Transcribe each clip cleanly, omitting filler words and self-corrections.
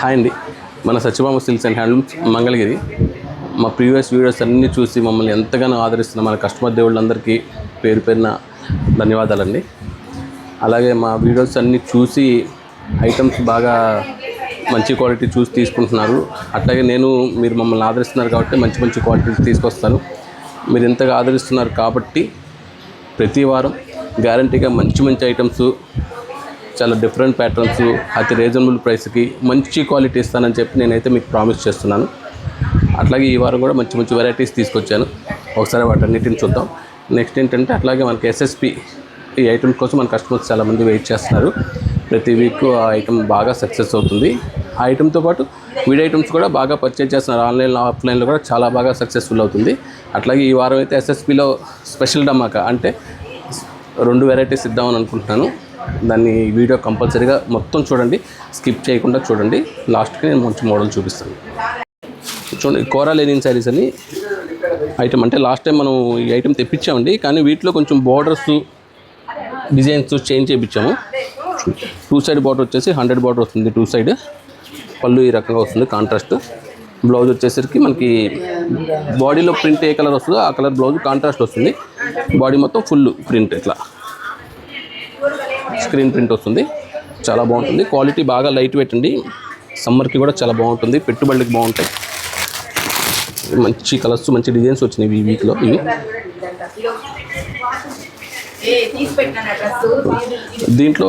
Hi అండి, మన Satyabhama silks and handlooms Mangalagiri. మా ప్రీవియస్ వీడియోస్ అన్నీ చూసి మమ్మల్ని ఎంతగానో ఆదరిస్తున్న మన కస్టమర్ దేవుళ్ళందరికీ పేరు పేరున ధన్యవాదాలండి. అలాగే మా వీడియోస్ అన్నీ చూసి ఐటమ్స్ బాగా మంచి క్వాలిటీ చూసి తీసుకుంటున్నారు. అట్లాగే మీరు మమ్మల్ని ఆదరిస్తున్నారు కాబట్టి మంచి మంచి క్వాలిటీస్ తీసుకొస్తాను. మీరు ఎంతగా ఆదరిస్తున్నారు కాబట్టి ప్రతి వారం గ్యారంటీగా మంచి మంచి ఐటమ్స్, చాలా డిఫరెంట్ ప్యాటర్న్స్, అతి రీజనబుల్ ప్రైస్కి మంచి క్వాలిటీ ఇస్తానని చెప్పి నేనైతే మీకు ప్రామిస్ చేస్తున్నాను. అట్లాగే ఈ వారం కూడా మంచి మంచి వెరైటీస్ తీసుకొచ్చాను. ఒకసారి వాటన్నిటిని చూద్దాం. నెక్స్ట్ ఏంటంటే అట్లాగే మనకి ఎస్ఎస్పి ఈ ఐటమ్ కోసం మన కస్టమర్స్ చాలామంది వెయిట్ చేస్తున్నారు. ప్రతి వీక్ ఆ ఐటమ్ బాగా సక్సెస్ అవుతుంది. ఆ ఐటమ్తో పాటు వీడియో ఐటమ్స్ కూడా బాగా పర్చేజ్ చేస్తున్నారు. ఆన్లైన్లో ఆఫ్లైన్లో కూడా చాలా బాగా సక్సెస్ఫుల్ అవుతుంది. అట్లాగే ఈ వారం అయితే ఎస్ఎస్పిలో స్పెషల్ డమాకా అంటే 2 వెరైటీస్ ఇద్దామని అనుకుంటున్నాను. దాన్ని వీడియో కంపల్సరీగా మొత్తం చూడండి, స్కిప్ చేయకుండా చూడండి. లాస్ట్కి నేను మంచి మోడల్ చూపిస్తాను. చూడండి, కోరా లెనిన్ శారీస్ అని ఐటమ్. అంటే లాస్ట్ టైం మనం ఈ ఐటమ్ తెప్పించామండి, కానీ వీటిలో కొంచెం బోర్డర్స్ డిజైన్స్ చేంజ్ చేయించాము. 2 సైడ్ బార్డర్ వచ్చేసి 100 బార్డర్ వస్తుంది. 2 సైడ్ పళ్ళు ఈ రకంగా వస్తుంది కాంట్రాస్ట్. బ్లౌజ్ వచ్చేసరికి మనకి బాడీలో ప్రింట్ ఏ కలర్ వస్తుందో ఆ కలర్ బ్లౌజ్ కాంట్రాస్ట్ వస్తుంది. బాడీ మొత్తం ఫుల్ ప్రింట్, ఇట్లా స్క్రీన్ ప్రింట్ వస్తుంది. చాలా బాగుంటుంది. క్వాలిటీ బాగా లైట్ వెయిట్ అండి. సమ్మర్కి కూడా చాలా బాగుంటుంది. పెట్టుబడులకి బాగుంటాయి. మంచి కలర్స్, మంచి డిజైన్స్ వచ్చినాయి ఈ వీక్లో. ఇవి దీంట్లో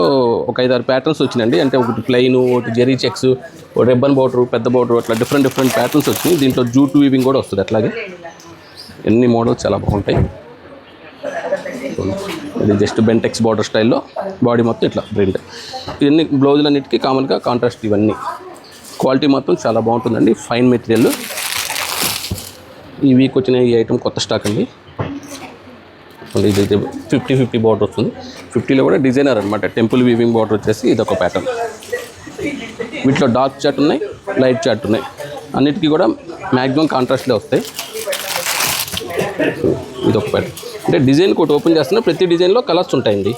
ఒక 5-6 ప్యాటర్న్స్ వచ్చినాయండి. అంటే ఒకటి ప్లెయిన్, ఒకటి జెరీ చెక్స్, ఒక రిబ్బన్ బోర్డర్, పెద్ద బోర్డర్, అట్లా డిఫరెంట్ ప్యాటర్న్స్ వచ్చినాయి. దీంట్లో జూట్ వీవింగ్ కూడా వస్తుంది. అట్లాగే ఎన్ని మోడల్స్ చాలా బాగుంటాయి. ఇది జస్ట్ బెంటెక్స్ బార్డర్ స్టైల్లో బాడీ మొత్తం ఇట్లా ప్రింట్. ఇవన్నీ బ్లౌజులన్నిటికీ కామన్గా కాంట్రాస్ట్. ఇవన్నీ క్వాలిటీ మొత్తం చాలా బాగుంటుందండి. Fine material. ఈ వీక్ వచ్చిన ఈ ఐటమ్ కొత్త స్టాక్ అండి. ఇది 50-50 బార్డర్ వస్తుంది. 50లో కూడా డిజైనర్ అనమాట. టెంపుల్ వీవింగ్ బార్డర్ వచ్చేసి ఇదొక ప్యాటర్న్. వీటిలో డార్క్ చార్ట్ ఉన్నాయి, లైట్ చార్ట్ ఉన్నాయి. అన్నిటికీ కూడా మ్యాక్సిమం కాంట్రాస్ట్లే వస్తాయి. ఇదొక ప్యాటర్న్. అంటే డిజైన్ ఒకటి ఓపెన్ చేస్తున్నా, ప్రతి డిజైన్లో కలర్స్ ఉంటాయండి.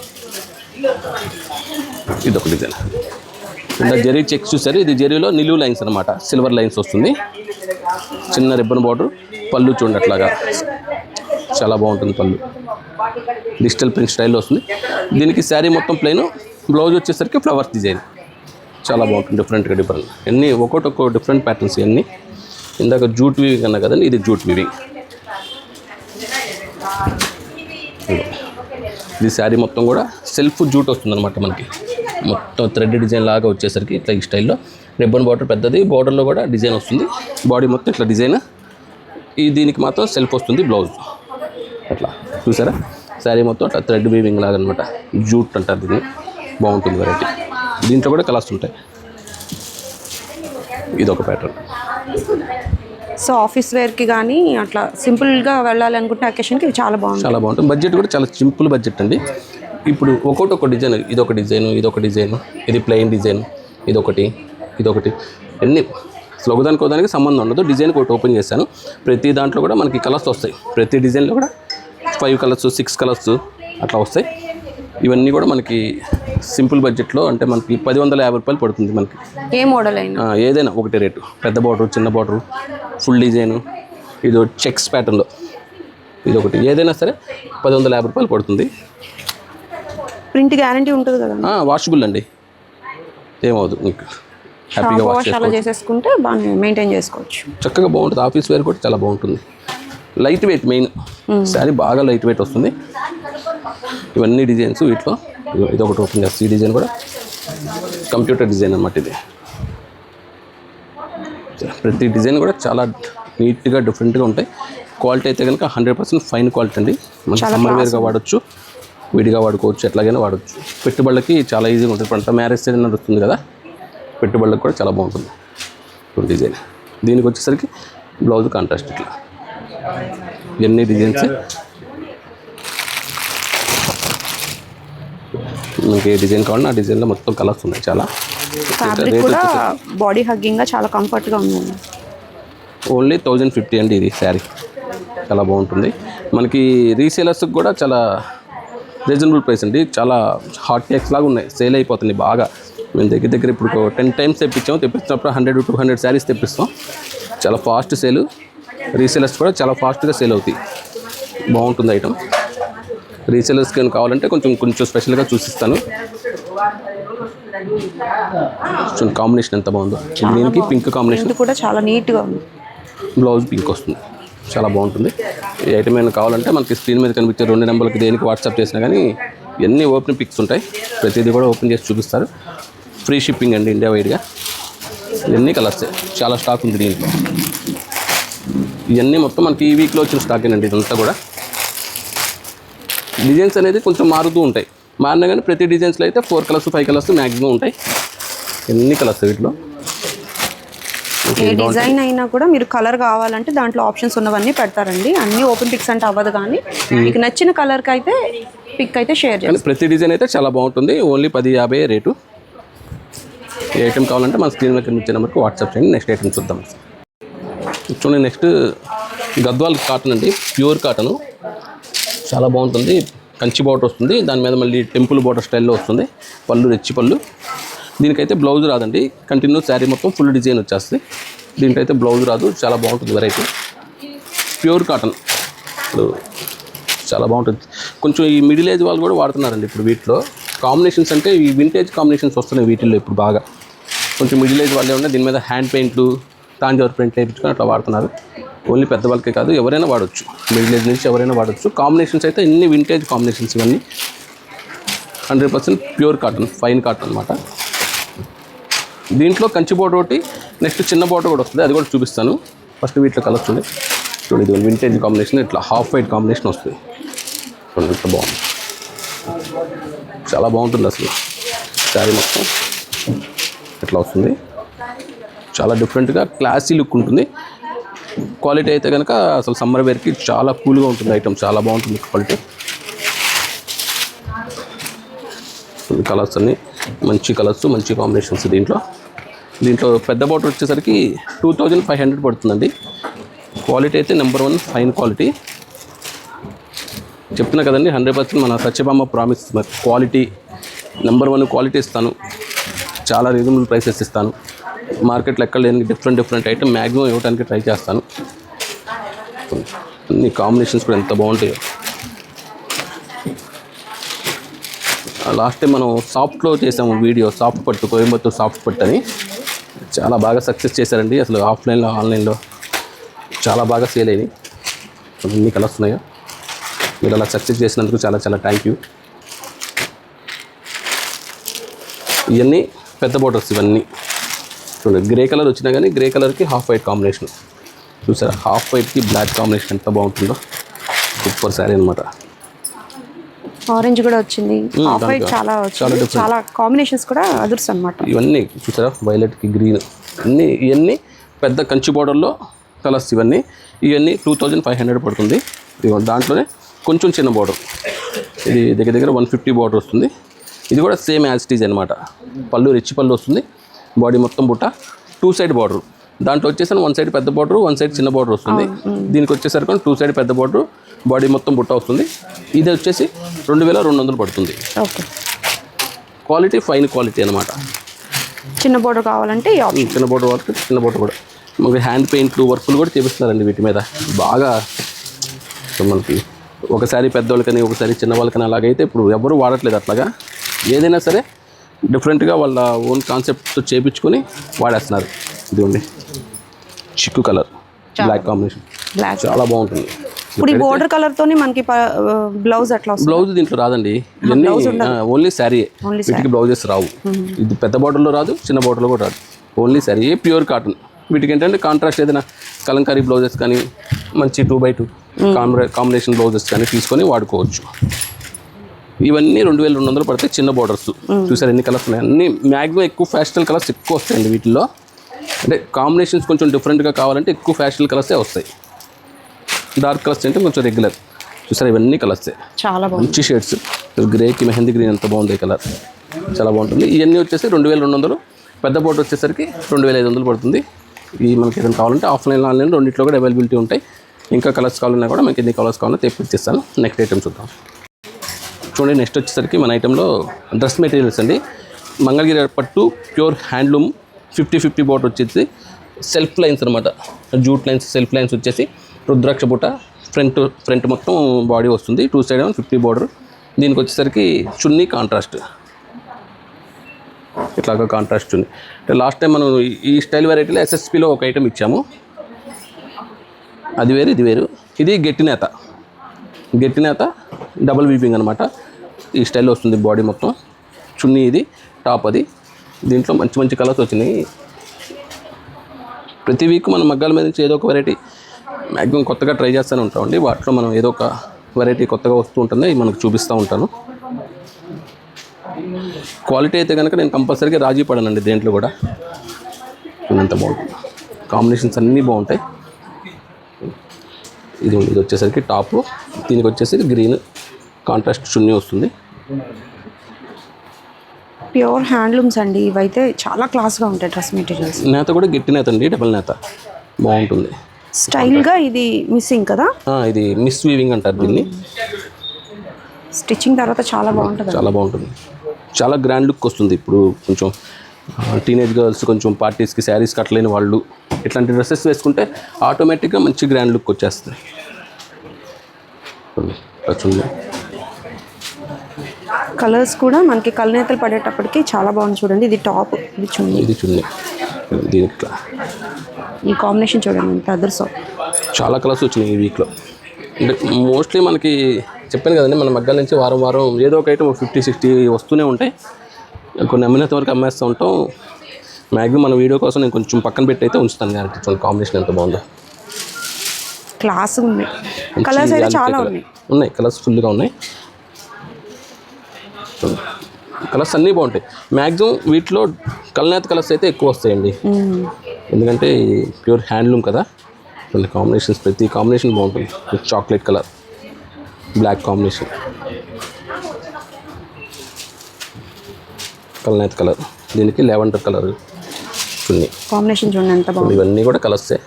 ఇదొక డిజైన్. ఇంకా జెరీ చెక్స్ చూసారు. ఇది జెరీలో నిలువు లైన్స్ అనమాట. సిల్వర్ లైన్స్ వస్తుంది. చిన్న రిబ్బన్ బార్డర్. పళ్ళు చూడండి, అట్లాగా చాలా బాగుంటుంది పళ్ళు. డిజిటల్ ప్రింట్ స్టైల్లో వస్తుంది. దీనికి శారీ మొత్తం ప్లెయిన్, బ్లౌజ్ వచ్చేసరికి ఫ్లవర్స్ డిజైన్. చాలా బాగుంటుంది. డిఫరెంట్గా ఎన్ని ఒక్కొక్క డిఫరెంట్ ప్యాటర్న్స్. ఇవన్నీ ఇందాక జూట్ వీవింగ్ అన్నా కదండి, ఇది జూట్ వీవింగ్. ఇది శారీ మొత్తం కూడా సెల్ఫ్ జూట్ వస్తుంది అనమాట. మనకి మొత్తం థ్రెడ్ డిజైన్ లాగా వచ్చేసరికి ఇట్లా ఈ స్టైల్లో రిబ్బన్ బార్డర్ పెద్దది. బార్డర్లో కూడా డిజైన్ వస్తుంది. బాడీ మొత్తం ఇట్లా డిజైన్. దీనికి మాత్రం సెల్ఫ్ వస్తుంది బ్లౌజ్. అట్లా చూసారా, శారీ మొత్తం అట్లా థ్రెడ్ వీవింగ్ లాగా అనమాట. జూట్ అంటారు దీన్ని. బాగుంటుంది వెరైటీ. దీంట్లో కూడా కలర్స్ ఉంటాయి. ఇదొక ప్యాటర్న్. సో ఆఫీస్ వేర్కి కానీ అట్లా సింపుల్గా వెళ్ళాలనుకుంటే అకేషన్కి చాలా బాగుంటుంది. బడ్జెట్ కూడా చాలా సింపుల్ బడ్జెట్ అండి. ఇప్పుడు ఒక్కొక్క డిజైన్, ఇదొక డిజైన్, ఇది ప్లెయిన్ డిజైన్, ఇదొకటి. ఎన్ని ఒకదానికి సంబంధం ఉండదు. డిజైన్ ఒకటి ఓపెన్ చేశాను. ప్రతి దాంట్లో కూడా మనకి కలర్స్ వస్తాయి. ప్రతి డిజైన్లో కూడా 5 కలర్స్, 6 కలర్స్ అట్లా వస్తాయి. ఇవన్నీ కూడా మనకి సింపుల్ బడ్జెట్లో, అంటే మనకి 1,150 రూపాయలు పడుతుంది. మనకి ఏ మోడల్ అయినా ఏదైనా ఒకటే రేటు. పెద్ద బార్డర్, చిన్న బార్డర్, ఫుల్ డిజైను, ఇది చెక్స్ ప్యాటర్న్లో ఇదొకటి. ఏదైనా సరే 1,150 రూపాయలు పడుతుంది. ప్రింట్ గ్యారంటీ ఉంటుంది కదా. వాషబుల్ అండి, ఏమవుదు. మీకు హ్యాపీగా వాష్ చేసేసుకుంటే బాగా మెయింటైన్ చేసుకోవచ్చు. చక్కగా బాగుంటుంది. ఆఫీస్ వేర్ కూడా చాలా బాగుంటుంది. Light weight main. శారీ బాగా లైట్ వెయిట్ వస్తుంది. ఇవన్నీ డిజైన్స్. వీటిలో ఇదొకటి ఓపెన్ చేస్తుంది. ఈ డిజైన్ కూడా కంప్యూటర్ డిజైన్ అన్నమాట. ఇది ప్రతి డిజైన్ కూడా చాలా నీట్గా డిఫరెంట్గా ఉంటాయి. క్వాలిటీ అయితే కనుక 100% ఫైన్ క్వాలిటీ అండి. మనం సమ్మర్ వేర్గా వాడచ్చు, విడిగా వాడుకోవచ్చు, ఎట్లాగైనా వాడచ్చు. పెట్టుబడులకి చాలా ఈజీగా ఉంటుంది. పంట మ్యారేజ్ సీజన్ నడుస్తుంది కదా, పెట్టుబడులకు కూడా చాలా బాగుంటుంది డిజైన్. దీనికి వచ్చేసరికి బ్లౌజ్ కాంట్రాస్ట్. ఇట్లా ఎన్ని డిజైన్స్. మీకు ఏ డిజైన్ కావాలన్నా ఆ డిజైన్లో మొత్తం కలర్స్ ఉన్నాయి. చాలా ఫ్యాబ్రిక్ కూడా బాడీ హగ్గింగ్గా చాలా కంఫర్ట్గా ఉంది. ఓన్లీ 1,050 అండి ఇది శారీ. చాలా బాగుంటుంది. మనకి రీసేలర్స్కి కూడా చాలా రీజనబుల్ ప్రైస్ అండి. చాలా హాట్ కేక్స్ లాగా ఉన్నాయి, సేల్ అయిపోతుంది బాగా. మేము దగ్గర ఇప్పుడు 10 టైమ్స్ తెప్పించినప్పుడు 100-200 శారీస్ తెప్పిస్తాం. చాలా ఫాస్ట్ సేల్, రీసేలర్స్ కూడా చాలా ఫాస్ట్గా సేల్ అవుతాయి. బాగుంటుంది ఐటమ్. రీసేలర్స్కి కావాలంటే కొంచెం స్పెషల్గా చూసిస్తాను. కాంబినేషన్ ఎంత బాగుందో, దీనికి పింక్ కాంబినేషన్ కూడా చాలా నీట్గా ఉంది. బ్లౌజ్ పింక్ వస్తుంది, చాలా బాగుంటుంది. ఈ ఐటమ్ ఏమైనా కావాలంటే మనకి స్క్రీన్ మీద కనిపించే 2 నెంబర్లకి దేనికి వాట్సాప్ చేసినా కానీ ఇవన్నీ ఓపెన్ పిక్స్ ఉంటాయి. ప్రతిదీ కూడా ఓపెన్ చేసి చూపిస్తారు. ఫ్రీ షిప్పింగ్ అండి ఇండియా వైడ్గా. ఇవన్నీ కలర్స్, చాలా స్టాక్ ఉంది దీంట్లో. ఇవన్నీ మొత్తం మనకి ఈ వీక్లో వచ్చిన స్టాక్ అండి. ఇదంతా కూడా డిజైన్స్ అనేది కొంచెం మారుతూ ఉంటాయి. మారినా కానీ ప్రతి డిజైన్స్లో అయితే 4 కలర్స్ 5 కలర్స్ మ్యాక్సిమం ఉంటాయి. ఎన్ని కలర్స్ వీటిలో. ఏ డిజైన్ అయినా కూడా మీరు కలర్ కావాలంటే దాంట్లో ఆప్షన్స్ ఉన్నవన్నీ పెడతారండి. అన్నీ ఓపెన్ పిక్స్ అంటే అవ్వదు, కానీ మీకు నచ్చిన కలర్కి అయితే పిక్ అయితే షేర్ చేయండి. ప్రతి డిజైన్ అయితే చాలా బాగుంటుంది. Only 10.50 rate. ఏ ఐటమ్ కావాలంటే మన స్క్రీన్ మీద కనిపించే నెంబర్కి వాట్సాప్ చేయండి. నెక్స్ట్ ఐటమ్ చూద్దాం. చూడండి, నెక్స్ట్ గద్వాల్ కాటన్ అండి, ప్యూర్ కాటను. చాలా బాగుంటుంది. కంచి బార్డర్ వస్తుంది, దాని మీద మళ్ళీ టెంపుల్ బార్డర్ స్టైల్లో వస్తుంది. పళ్ళు రిచ్ పళ్ళు. దీనికైతే బ్లౌజ్ రాదండి, కంటిన్యూ శారీ మొత్తం ఫుల్ డిజైన్ వచ్చేస్తుంది. దీనికైతే బ్లౌజ్ రాదు. చాలా బాగుంటుంది వెరైటీ. ప్యూర్ కాటన్ చాలా బాగుంటుంది. కొంచెం ఈ మిడిల్ ఏజ్ వాళ్ళు కూడా వాడుతున్నారండి ఇప్పుడు వీటిలో. కాంబినేషన్స్ అంటే ఈ వింటేజ్ కాంబినేషన్స్ వస్తున్నాయి వీటిల్లో ఇప్పుడు బాగా. కొంచెం మిడిల్ ఏజ్ వాళ్ళే ఉంటే దీని మీద హ్యాండ్ పెయింట్లు, తాంజావూర్ పెయింట్లు వేయించుకొని అట్లా వాడుతున్నారు. ఓన్లీ పెద్దవాళ్ళకే కాదు, ఎవరైనా వాడచ్చు. మిడిల్ ఏజ్ నుంచి ఎవరైనా వాడచ్చు. కాంబినేషన్స్ అయితే ఇన్ని వింటేజ్ కాంబినేషన్స్ ఇవన్నీ. 100% ప్యూర్ కాటన్, ఫైన్ కాటన్ అనమాట. దీంట్లో కంచి బోర్డర్ ఒకటి, నెక్స్ట్ చిన్న బోర్డర్ కూడా వస్తుంది, అది కూడా చూపిస్తాను. ఫస్ట్ వీటిలో కలర్స్ ఉంది చూడండి. ఇది వింటేజ్ కాంబినేషన్, ఇట్లా హాఫ్ వైట్ కాంబినేషన్ వస్తుంది. చూడండి ఎంత బాగుంది, చాలా బాగుంటుంది అసలు. శారీ మొత్తం ఇట్లా వస్తుంది. చాలా డిఫరెంట్గా క్లాసీ లుక్ ఉంటుంది. క్వాలిటీ అయితే కనుక అసలు సమ్మర్ వేర్కి చాలా కూల్గా ఉంటుంది ఐటమ్. చాలా బాగుంటుంది క్వాలిటీ. కలర్స్ అన్నీ మంచి కలర్స్, మంచి కాంబినేషన్స్. దీంట్లో పెద్ద బార్డర్ వచ్చేసరికి 2500 పడుతుందండి. క్వాలిటీ అయితే నెంబర్ 1 ఫైన్ క్వాలిటీ. చెప్తున్నా కదండి, 100% మన Satyabhama promise. Quality number 1 quality ఇస్తాను. చాలా రీజనబుల్ ప్రైసెస్ ఇస్తాను. మార్కెట్లో ఎక్కడ లేని డిఫరెంట్ ఐటమ్ మ్యాక్సిమం ఇవ్వడానికి ట్రై చేస్తాను. అన్ని కాంబినేషన్స్ కూడా ఎంత బాగుంటాయో. లాస్ట్ టైం మనం సాఫ్ట్లో చేసాము వీడియో, సాఫ్ట్ పట్టు, కోయంబత్తూర్ సాఫ్ట్ పట్టు అని. చాలా బాగా సక్సెస్ చేశారండి అసలు. ఆఫ్లైన్లో ఆన్లైన్లో చాలా బాగా సేల్ అయినాయి. ఎన్ని కలర్స్ ఉన్నాయో. మీరు అలా సక్సెస్ చేసినందుకు చాలా థ్యాంక్ యూ. ఇవన్నీ పెద్ద బోర్డర్స్. ఇవన్నీ చూడండి, గ్రే కలర్ వచ్చినా కానీ గ్రే కలర్కి హాఫ్ వైట్ కాంబినేషన్ చూసారా. హాఫ్ వైట్కి బ్లాక్ కాంబినేషన్ ఎంత బాగుంటుందో. సూపర్ శారీ అనమాట. ఆరెంజ్ కూడా వచ్చింది, హాఫ్ వైట్ చాలా వచ్చింది. చాలా కాంబినేషన్స్ కూడా అదుర్స్ అనమాట. ఇవన్నీ చూసారా, వైలెట్కి గ్రీన్. ఇవన్నీ పెద్ద కంచి బోర్డర్లో కలర్స్. ఇవన్నీ 2500 పడుతుంది. దాంట్లోనే కొంచెం చిన్న బోర్డర్, ఇది దగ్గర 150 బోర్డర్ వస్తుంది. ఇది కూడా సేమ్ యాజ్ ఇట్ ఈజ్ అనమాట. పళ్ళు రిచ్ పళ్ళు వస్తుంది. బాడీ మొత్తం బుట్ట, 2 సైడ్ బార్డర్. దాంట్లో వచ్చేసరికి 1 సైడ్ పెద్ద బార్డర్, 1 సైడ్ చిన్న బార్డర్ వస్తుంది. దీనికి వచ్చేసరికి 2 సైడ్ పెద్ద బార్డర్, బాడీ మొత్తం బుట్ట వస్తుంది. ఇది వచ్చేసి 2200 పడుతుంది. ఓకే, క్వాలిటీ ఫైన్ క్వాలిటీ అనమాట. చిన్న బోర్డర్ కావాలంటే చిన్న బోర్డర్ వర్క్, చిన్న బోర్డర్ కూడా మనకి హ్యాండ్ పెయింట్లు, వర్క్లు కూడా చేపిస్తున్నారండి వీటి మీద. బాగా మనకి ఒకసారి పెద్దవాళ్ళకని ఒకసారి చిన్న వాళ్ళకని అలాగైతే ఇప్పుడు ఎవరు వాడట్లేదు అట్లాగా. ఏదైనా సరే డిఫరెంట్గా వాళ్ళ ఓన్ కాన్సెప్ట్తో చేయించుకొని వాడేస్తున్నారు. ఇదిగోండి, చిక్కు కలర్, బ్లాక్ కాంబినేషన్, చాలా బాగుంటుంది. ఇప్పుడు ఈ బోర్డర్ కలర్తోనే మనకి బ్లౌజ్ అట్లా వస్తుంది. బ్లౌజ్ దీంట్లో రాదండి, ఇవన్నీ ఓన్లీ శారీ. వీటికి బ్లౌజెస్ రావు. ఇది పెద్ద బార్డర్లో రాదు, చిన్న బార్డర్లో కూడా రాదు. Only sari, pure cotton. వీటికి ఏంటంటే కాంట్రాస్ట్ ఏదైనా కలంకారీ బ్లౌజెస్ కానీ, మంచి 2x2 కాంబినేషన్ బ్లౌజెస్ కానీ తీసుకొని వాడుకోవచ్చు. ఇవన్నీ 2200 పడతాయి. చిన్న బార్డర్స్ చూసారు ఎన్ని కలర్స్ ఉన్నాయి. అన్ని మ్యాక్సిమం ఎక్కువ ఫ్యాషనల్ కలర్స్ ఎక్కువ వస్తాయండి వీటిల్లో. అంటే కాంబినేషన్స్ కొంచెం డిఫరెంట్గా కావాలంటే ఎక్కువ ఫ్యాషనల్ కలర్సే వస్తాయి. డార్క్ కలర్స్ అంటే కొంచెం రెగ్యులర్. చూసారు ఇవన్నీ కలర్సే, చాలా మంచి షేడ్స్. గ్రేకి మెహందీ గ్రీన్ ఎంత బాగుంది కలర్, చాలా బాగుంటుంది. ఇవన్నీ వచ్చేసి 2200. పెద్ద బోర్డర్ వచ్చేసరికి 2500 పడుతుంది. ఈ మనకి ఏదైనా కావాలంటే ఆఫ్లైన్ ఆన్లైన్ రెండింటిలో కూడా అవైలబిలిటీ ఉంటాయి. ఇంకా కలర్స్ కావాలన్నా కూడా మీకు ఎన్ని కలర్స్ కావాలో తెప్పిస్తాను. నెక్స్ట్ ఐటమ్ చూద్దాం. చూడండి, నెక్స్ట్ వచ్చేసరికి మన ఐటెంలో డ్రెస్ మెటీరియల్స్ అండి. మంగళగిరి పట్టు ప్యూర్ హ్యాండ్లూమ్ 50-50 బార్డర్ వచ్చేసి సెల్ఫ్ లైన్స్ అనమాట. జూట్ లైన్స్ సెల్ఫ్ లైన్స్ వచ్చేసి రుద్రాక్ష బుట్ట ఫ్రంట్ మొత్తం బాడీ వస్తుంది. 2 సైడ్ 50 బార్డర్. దీనికి వచ్చేసరికి చున్నీ కాంట్రాస్ట్, ఇట్లాగా కాంట్రాస్ట్ చున్నీ. అంటే లాస్ట్ టైం మనం ఈ స్టైల్ వెరైటీలో SSPలో ఒక ఐటమ్ ఇచ్చాము, అది వేరు ఇది వేరు. ఇది గట్టి నేత డబుల్ వీపింగ్ అనమాట. ఈ స్టైల్లో వస్తుంది బాడీ మొత్తం. చున్నీ ఇది, టాప్ అది. దీంట్లో మంచి మంచి కలర్స్ వచ్చినాయి. ప్రతి వీక్ మనం మగ్గాల మీద నుంచి ఏదో ఒక వెరైటీ మ్యాక్సిమం కొత్తగా ట్రై చేస్తూనే ఉంటామండి. వాటిలో మనం ఏదో ఒక వెరైటీ కొత్తగా వస్తూ ఉంటుంది, మనకు చూపిస్తూ ఉంటాను. క్వాలిటీ అయితే కనుక నేను కంపల్సరీగా రాజీ పడనండి దేంట్లో కూడా. ఎంత బాగుంటుంది, కాంబినేషన్స్ అన్నీ బాగుంటాయి. ఇది వచ్చేసరికి టాపు, దీనికి వచ్చేసరికి గ్రీన్ కాంట్రాస్ట్ చున్నీ వస్తుంది. ప్యూర్ హ్యాండ్లూమ్స్ అండి ఇవైతే, చాలా క్లాస్గా ఉంటాయి డ్రెస్ మెటీరియల్స్. నేత కూడా గట్టి నేత అండి, డబల్ నేత బాగుంటుంది. స్టైల్గా ఇది మిస్సింగ్ కదా, ఇది మిస్ వీవింగ్ అంటారు దీన్ని. స్టిచ్చింగ్ తర్వాత చాలా బాగుంటుంది, చాలా బాగుంటుంది. చాలా గ్రాండ్ లుక్ వస్తుంది. ఇప్పుడు కొంచెం టీనేజ్ గర్ల్స్, కొంచెం పార్టీస్కి శారీస్ కట్టలేని వాళ్ళు ఇట్లాంటి డ్రెస్సెస్ వేసుకుంటే ఆటోమేటిక్గా మంచి గ్రాండ్ లుక్ వచ్చేస్తుంది. కలర్స్ కూడా మనకి కలనేతలు పడేటప్పటికి చాలా బాగుంది. చూడండి, ఇది టాప్, ఇది చున్నీ, దీనికి ఈ కాంబినేషన్ చూడండి ఎంత అదర్స్. చాలా కలర్స్ వచ్చినాయి ఈ వీక్లో. అంటే మోస్ట్లీ మనకి చెప్పాను కదండి, మన మగ్గాల నుంచి వారం వారం ఏదో ఒక ఐటమ్ 50-60 వస్తూనే ఉంటాయి. కొన్ని అమ్మినంత వరకు అమ్మేస్తూ ఉంటాం. మ్యాక్సిమం మన వీడియో కోసం నేను కొంచెం పక్కన పెట్టి అయితే ఉంచుతాను. కాబట్టి చూడండి కాంబినేషన్ ఎంత బాగుందో, క్లాస్ ఉంది. కలర్స్ అయితే చాలా ఉన్నాయి, కలర్స్ ఫుల్గా ఉన్నాయి. కలర్స్ అన్నీ బాగుంటాయి. మ్యాక్సిమం వీటిలో కలనేత కలర్స్ అయితే ఎక్కువ వస్తాయండి, ఎందుకంటే ప్యూర్ హ్యాండ్లూమ్ కదా. కొన్ని కాంబినేషన్స్, ప్రతి కాంబినేషన్ బాగుంటుంది. చాక్లెట్ కలర్, బ్లాక్ కాంబినేషన్, కలనేత కలర్, దీనికి లెవెండర్ కలర్ చున్నీ కాంబినేషన్ చూడండి ఎంత బాగుంది. ఇవన్నీ కూడా కలర్సే,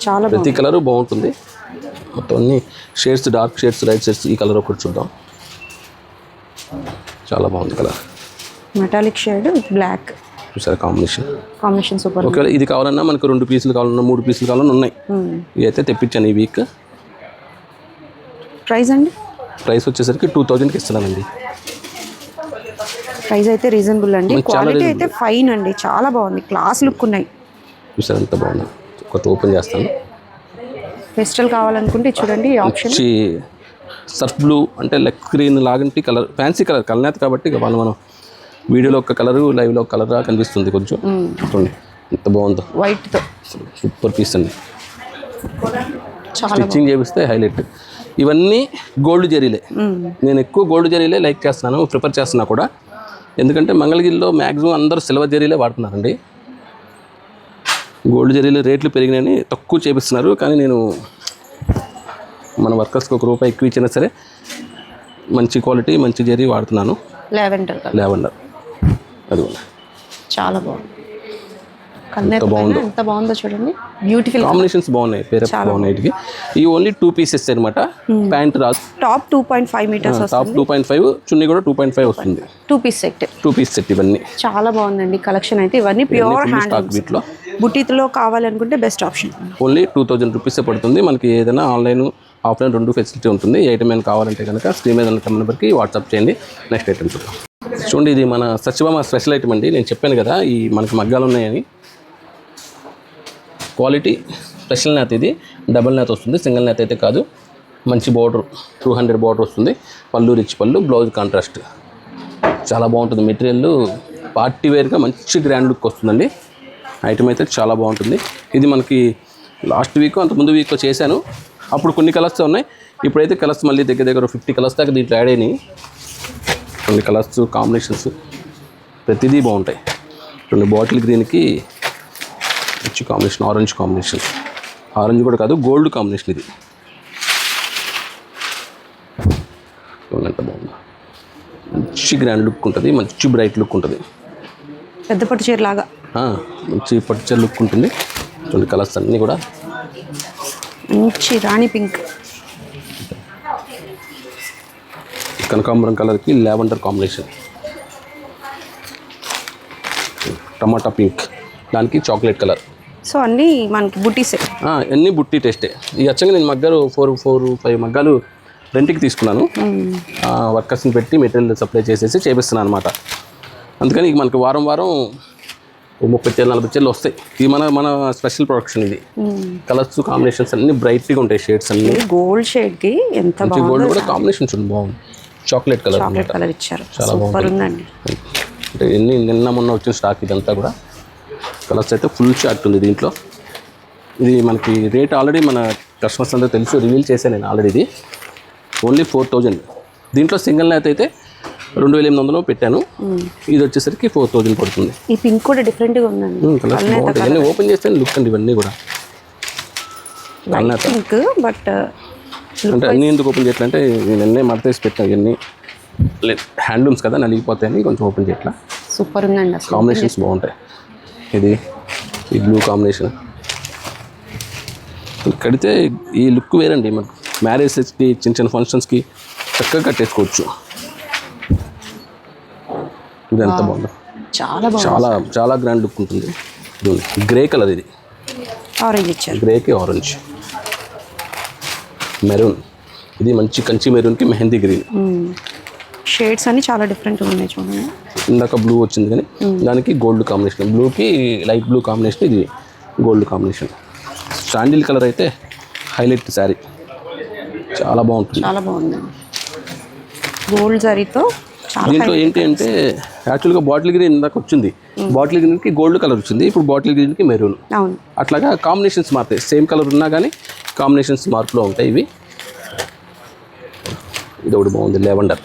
చాలా ప్రతి కలరు బాగుంటుంది. మొత్తం అన్ని shades, dark shades, light shades. ఈ కలర్ ఒకటి చూద్దాం, చాలా బాగుంది కలర్. మెటాలిక్ షేడ్ బ్లాక్, చూసారా కాంబినేషన్ సూపర్. ఒకవేళ ఇది కావాలన్నా మనకు 2 పీసులు కావాలన్నా 3 పీసులు కావాలన్నా ఉన్నాయి. ఇవి అయితే తెప్పించాను ఈ వీక్. ప్రైస్ అండి? ప్రైస్ వచ్చేసరికి 2000కి ఇస్తున్నానండి. ప్రైస్ అయితే రీజనబుల్ అండి. క్వాలిటీ అయితే ఫైన్ అండి, చాలా బాగుంది, క్లాస్ లుక్ ఉన్నాయి. చూసారు ఎంత బాగుంది. కొత్త ఓపెన్ చేస్తాను. ఫెస్టల్ కావాలనుకుంటే చూడండి ఆప్షన్. సర్ఫ్ బ్లూ అంటే లెగ్ స్క్రీన్ లాగంటి కలర్, ఫ్యాన్సీ కలర్, కలనేత కాబట్టి మనం వీడియోలో ఒక కలరు, లైవ్లో ఒక కలర్ కనిపిస్తుంది కొంచెం. చూడండి ఎంత బాగుందో, వైట్తో సూపర్ పీస్ అండి. స్టిచ్చింగ్ చేపిస్తే హైలైట్. ఇవన్నీ గోల్డ్ జరీలే. నేను ఎక్కువ గోల్డ్ జరీలే లైక్ చేస్తున్నాను, ప్రిఫర్ చేస్తున్నా కూడా. ఎందుకంటే మంగళగిరిలో మ్యాక్సిమం అందరూ సిల్వర్ జరీలే వాడుతున్నారండి. గోల్డ్ జరీలు రేట్లు పెరిగినాయని తక్కువ చేపిస్తున్నారు. కానీ నేను మన వర్కర్స్కి ₹1 ఎక్కువ ఇచ్చినా సరే మంచి క్వాలిటీ, మంచి జరీ వాడుతున్నాను. లావెండర్ అది చాలా బాగుంది. ఎంత బాగుందో చూడండి, బ్యూటిఫుల్ కాంబినేషన్స్ బాగున్నాయి, పేరప్ బాగున్నాయి. ఈ ఓన్లీ 2 పీసెస్ అనమాట. ప్యాంట్ రాదు, టాప్ 2.5 మీటర్స్, టాప్ 2.5, చున్నీ కూడా 2.5 వస్తుంది. 2 పీస్ సెట్ ఇవన్నీ చాలా బాగుందండి కలెక్షన్ అయితే. ఇవన్నీ ప్యూర్ హ్యాండ్ వీటిలో. బుటీలో కావాలనుకుంటే బెస్ట్ ఆప్షన్. ఓన్లీ 2000 రూపీసే పడుతుంది. మనకి ఏదైనా ఆన్లైన్, ఆఫ్లైన్ 2 ఫెసిలిటీ ఉంటుంది. ఈ ఐటమ్ ఏమైనా కావాలంటే కనుక స్క్రీన్ మీద ఉన్న నెంబర్కి వాట్సాప్ చేయండి. నెక్స్ట్ ఐటమ్ చూద్దాం. చూడండి, ఇది మన సత్యభామ స్పెషల్ ఐటమ్ అండి. నేను చెప్పాను కదా ఈ మనకి మగ్గాలు ఉన్నాయని. క్వాలిటీ స్పెషల్ నేత, ఇది డబల్ నేత వస్తుంది, సింగిల్ నేత అయితే కాదు. మంచి బార్డర్, 200 బార్డర్ వస్తుంది. పళ్ళు రిచ్ పళ్ళు, బ్లౌజ్ కాంట్రాస్ట్, చాలా బాగుంటుంది. మెటీరియల్ పార్టీ వేర్గా మంచి గ్రాండ్ లుక్ వస్తుందండి. ఐటమ్ అయితే చాలా బాగుంటుంది. ఇది మనకి లాస్ట్ వీక్ అంత ముందు వీక్ చేశాను. అప్పుడు కొన్ని కలర్స్ ఉన్నాయి, ఇప్పుడైతే కలర్స్ మళ్ళీ దగ్గర 50 కలర్స్ దాకా దీంట్లో యాడ్ అయినాయి. కొన్ని కలర్స్, కాంబినేషన్స్ ప్రతిదీ బాగుంటాయి. రెండు బాటిల్ గ్రీన్కి మంచి కాంబినేషన్, ఆరెంజ్ కాంబినేషన్, ఆరెంజ్ కూడా కాదు గోల్డ్ కాంబినేషన్. ఇది ఎంత బాగుంది, మంచి గ్రాండ్ లుక్ ఉంటుంది, మంచి బ్రైట్ లుక్ ఉంటుంది. పెద్ద పట్టు చీర లాగా మంచి పట్టు చీర లుక్ ఉంటుంది. చూడండి కలర్స్ అన్నీ కూడా మంచి రాణి పింక్, కనకాంబరం కలర్కి లావెండర్ కాంబినేషన్. టమాటా పింక్, దానికి చాక్లెట్ కలర్. సో అన్నీ మనకి బుటీసే. అన్నీ బుట్టి టెస్టే. ఈ వచ్చంగా నేను మగ్గాలు 4-5 మగ్గాలు రెంట్కి తీసుకున్నాను. వర్కర్స్ని పెట్టి మెటీరియల్ సప్లై చేసేసి చేపిస్తున్నాను అనమాట. అందుకని ఇక మనకి వారం 30 చీరలు 40 చీరలు వస్తాయి. ఇది మన స్పెషల్ ప్రొడక్షన్. ఇది కలర్స్ కాంబినేషన్స్ అన్ని బ్రైట్గా ఉంటాయి. షేడ్స్ అన్ని గోల్డ్ షేడ్కి ఎంత గోల్డ్ కూడా కాంబినేషన్ చూడండి బాగుంది. చాక్లెట్ కలర్ ఇచ్చారు, చాలా బాగుంది. అంటే నిన్న మొన్న వచ్చిన స్టాక్ ఇదంతా కూడా. కలర్స్ అయితే ఫుల్ చార్ట్ ఉంది దీంట్లో. ఇది మనకి రేట్ ఆల్రెడీ మన కస్టమర్స్ అంతా తెలుసు, రివీల్ చేశాను నేను ఆల్రెడీ. ఇది ఓన్లీ 4000. దీంట్లో సింగిల్ నేత అయితే 2800 పెట్టాను. ఇది వచ్చేసరికి 4000 పడుతుంది. ఈ పింక్ కూడా డిఫరెంట్గా ఉందండి. కలర్స్ బాగుంటాయి. ఇవన్నీ ఓపెన్ చేస్తే లుక్ అండి. ఇవన్నీ కూడా పింక్, బట్ అంటే అన్నీ ఎందుకు ఓపెన్ చేయట్లంటే నిన్నే మడతేసి పెట్టాను. ఇవన్నీ హ్యాండ్లూమ్స్ కదా, నలిగిపోతాయని కొంచెం ఓపెన్ చేయట్లా. సూపర్ ఉందండి అసలు. కాంబినేషన్స్ బాగుంటాయి. ఇది ఈ బ్లూ కాంబినేషన్ కడితే ఈ లుక్ వేరండి. మనకు మ్యారేజెస్కి చిన్న ఫంక్షన్స్కి చక్కగా కట్టేసుకోవచ్చు. ఇది ఎంత బాగుందో, చాలా చాలా గ్రాండ్ లుక్ ఉంటుంది. గ్రే కలర్, ఇది ఆరెంజ్ ఇచ్చారు. గ్రేకి ఆరెంజ్, మెరూన్, ఇది మంచి కంచి మెరూన్కి మెహందీ గ్రీన్. షేడ్స్ అన్ని చాలా డిఫరెంట్గా ఉన్నాయి చూడండి. ఇందాక బ్లూ వచ్చింది కానీ దానికి గోల్డ్ కాంబినేషన్, బ్లూకి లైట్ బ్లూ కాంబినేషన్, ఇది గోల్డ్ కాంబినేషన్. శాండిల్ కలర్ అయితే హైలైట్ శారీ, చాలా బాగుంటుంది. చాలా బాగుందండి. గోల్డ్ జరీతో దీంట్లో ఏంటి అంటే యాక్చువల్గా బాటిల్ గ్రీన్ ఇందాక వచ్చింది. బాటిల్ గ్రీన్కి గోల్డ్ కలర్ వచ్చింది, ఇప్పుడు బాటిల్ గ్రీన్కి మెరూన్. అవును, అట్లాగా కాంబినేషన్స్ మారుతాయి. సేమ్ కలర్ ఉన్నా కానీ కాంబినేషన్స్ మార్పులో ఉంటాయి ఇవి. ఇది ఒకటి బాగుంది, లెవెండర్.